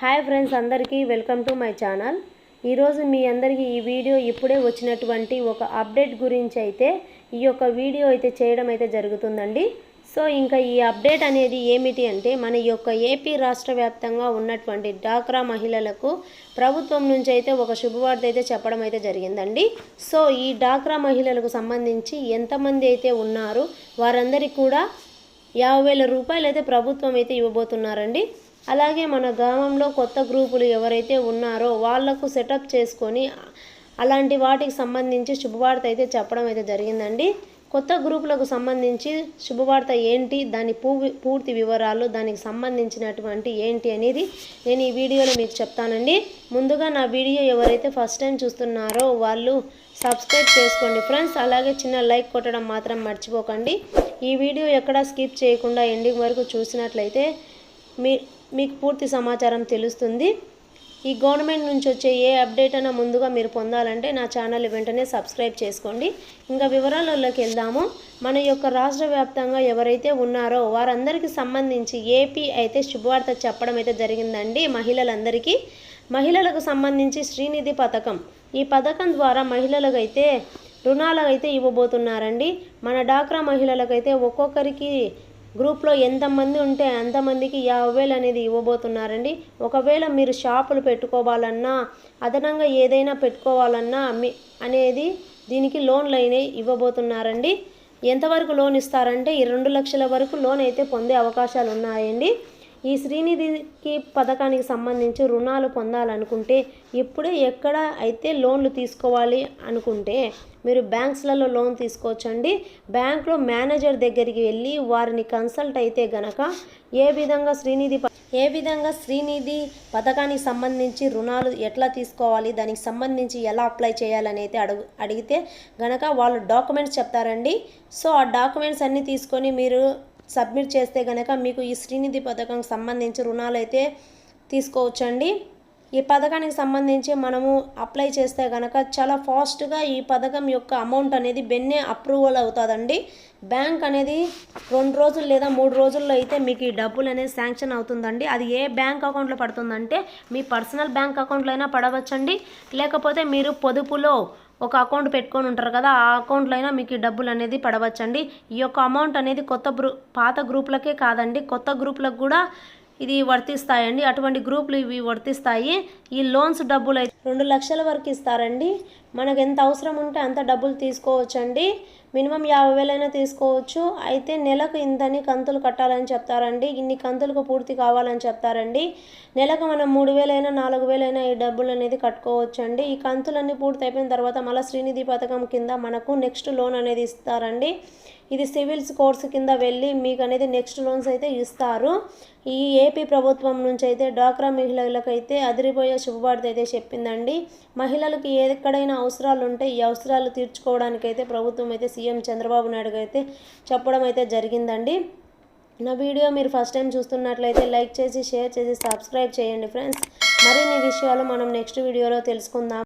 Hi friends, అందరికీ welcome to my channel. ఈరోజు మీ అందరికీ ఈ వీడియో ఇప్పుడే వచ్చినటువంటి ఒక అప్డేట్ గురించి అయితే ఈ యొక్క వీడియో అయితే చేయడం అయితే జరుగుతుందండి. సో ఇంకా ఈ అప్డేట్ అనేది ఏమిటి అంటే, మన యొక్క ఏపీ రాష్ట్ర వ్యాప్తంగా ఉన్నటువంటి డ్వాక్రా మహిళలకు ప్రభుత్వం నుంచి అయితే ఒక శుభవార్త అయితే చెప్పడం అయితే జరిగిందండి. సో ఈ డ్వాక్రా మహిళలకు సంబంధించి ఎంతమంది అయితే ఉన్నారో వారందరికీ కూడా 50,000 రూపాయలు అయితే ప్రభుత్వం అయితే ఇవ్వబోతున్నారండి. అలాగే మన గ్రామంలో కొత్త గ్రూపులు ఎవరైతే ఉన్నారో వాళ్లకు సెటప్ చేసుకొని అలాంటి వాటికి సంబంధించి శుభవార్త అయితే చెప్పడం అయితే జరిగిందండి. కొత్త గ్రూపులకు సంబంధించి శుభవార్త ఏంటి, దాని పూర్తి వివరాలు, దానికి సంబంధించినటువంటి ఏంటి అనేది నేను ఈ వీడియోలో మీకు చెప్తానండి. ముందుగా నా వీడియో ఎవరైతే ఫస్ట్ టైం చూస్తున్నారో వాళ్ళు సబ్స్క్రైబ్ చేసుకోండి ఫ్రెండ్స్. అలాగే చిన్న లైక్ కొట్టడం మాత్రం మర్చిపోకండి. ఈ వీడియో ఎక్కడా స్కిప్ చేయకుండా ఎండింగ్ వరకు చూసినట్లయితే మీకు పూర్తి సమాచారం తెలుస్తుంది. ఈ గవర్నమెంట్ నుంచి వచ్చే ఏ అప్డేట్ అయినా ముందుగా మీరు పొందాలంటే నా ఛానల్ వెంటనే సబ్స్క్రైబ్ చేసుకోండి. ఇంకా వివరాలలోకి వెళ్దాము. మన యొక్క రాష్ట్ర వ్యాప్తంగా ఎవరైతే ఉన్నారో వారందరికీ సంబంధించి ఏపీ అయితే శుభవార్త చెప్పడం అయితే జరిగిందండి. మహిళలకు సంబంధించి శ్రీనిధి పథకం, ఈ పథకం ద్వారా మహిళలకైతే రుణాలు అయితే ఇవ్వబోతున్నారండి. మన డ్వాక్రా మహిళలకైతే ఒక్కొక్కరికి గ్రూప్లో ఎంతమంది ఉంటే అంతమందికి 50,000 అనేది ఇవ్వబోతున్నారండి. ఒకవేళ మీరు షాపులు పెట్టుకోవాలన్నా, అదనంగా ఏదైనా పెట్టుకోవాలన్నా అనేది దీనికి లోన్లు అయినా ఇవ్వబోతున్నారండి. ఎంతవరకు లోన్ ఇస్తారంటే 2 లక్షల వరకు లోన్ అయితే పొందే అవకాశాలు ఉన్నాయండి. ఈ శ్రీనిధికి పథకానికి సంబంధించి రుణాలు పొందాలనుకుంటే ఇప్పుడే ఎక్కడ అయితే లోన్లు తీసుకోవాలి అనుకుంటే మీరు బ్యాంక్స్లలో లోన్ తీసుకోవచ్చండి. బ్యాంక్లో మేనేజర్ దగ్గరికి వెళ్ళి వారిని కన్సల్ట్ అయితే గనక ఏ విధంగా శ్రీనిధి పథకానికి సంబంధించి రుణాలు ఎట్లా తీసుకోవాలి, దానికి సంబంధించి ఎలా అప్లై చేయాలని అయితే అడిగితే గనక వాళ్ళు డాక్యుమెంట్స్ చెప్తారండి. సో ఆ డాక్యుమెంట్స్ అన్నీ తీసుకొని మీరు సబ్మిట్ చేస్తే కనుక మీకు ఈ శ్రీనిధి పథకానికి సంబంధించి రుణాలు అయితే తీసుకోవచ్చండి. ఈ పథకానికి సంబంధించి మనము అప్లై చేస్తే కనుక చాలా ఫాస్ట్గా ఈ పథకం యొక్క అమౌంట్ అనేది అప్రూవల్ అవుతుందండి. బ్యాంక్ అనేది 2 రోజులు లేదా 3 రోజుల్లో అయితే మీకు ఈ డబ్బులు అనేది శాంక్షన్ అవుతుందండి. అది ఏ బ్యాంక్ అకౌంట్లో పడుతుందంటే మీ పర్సనల్ బ్యాంక్ అకౌంట్లో అయినా పడవచ్చండి, లేకపోతే మీరు పొదుపులో ఒక అకౌంట్ పెట్టుకొని ఉంటారు కదా, ఆ అకౌంట్లో అయినా మీకు ఈ డబ్బులు అనేది పడవచ్చండి. ఈ యొక్క అమౌంట్ అనేది పాత గ్రూపులకే కాదండి, కొత్త గ్రూపులకు కూడా ఇది వర్తిస్తాయండి. అటువంటి గ్రూపులు ఇవి వర్తిస్తాయి. ఈ లోన్స్ డబ్బులు అయితే 2 లక్షల వరకు ఇస్తారండి. మనకు ఎంత అవసరం ఉంటే అంత డబ్బులు తీసుకోవచ్చండి. మినిమం 50,000 అయినా తీసుకోవచ్చు. అయితే నెలకు ఇంతని కంతులు కట్టాలని చెప్తారండి. ఇన్ని కంతులకు పూర్తి కావాలని చెప్తారండి. నెలకు మనం 3,000 అయినా 4,000 అయినా ఈ డబ్బులు అనేది కట్టుకోవచ్చండి. ఈ కంతులన్నీ పూర్తి అయిపోయిన తర్వాత మళ్ళీ శ్రీనిధి పథకం కింద మనకు నెక్స్ట్ లోన్ అనేది ఇస్తారండి. ఇది సివిల్స్ కోర్సు కింద వెళ్ళి మీకు అనేది నెక్స్ట్ లోన్స్ అయితే ఇస్తారు. ఈ ఏపీ ప్రభుత్వం నుంచి అయితే డ్వాక్రా మహిళలకైతే అదిరిపోయే శుభవార్త అయితే చెప్పిందండి. మహిళలకు ఎక్కడైనా అవసరాలు ఉంటే ఈ అవసరాలు తీర్చుకోవడానికైతే ప్రభుత్వం అయితే సీఎం చంద్రబాబు నాయుడు అయితే చెప్పడం అయితే జరిగిందండి. నా వీడియో మీరు ఫస్ట్ టైం చూస్తున్నట్లయితే లైక్ చేసి, షేర్ చేసి, సబ్స్క్రైబ్ చేయండి ఫ్రెండ్స్. మరిన్ని విషయాలు మనం నెక్స్ట్ వీడియోలో తెలుసుకుందాం.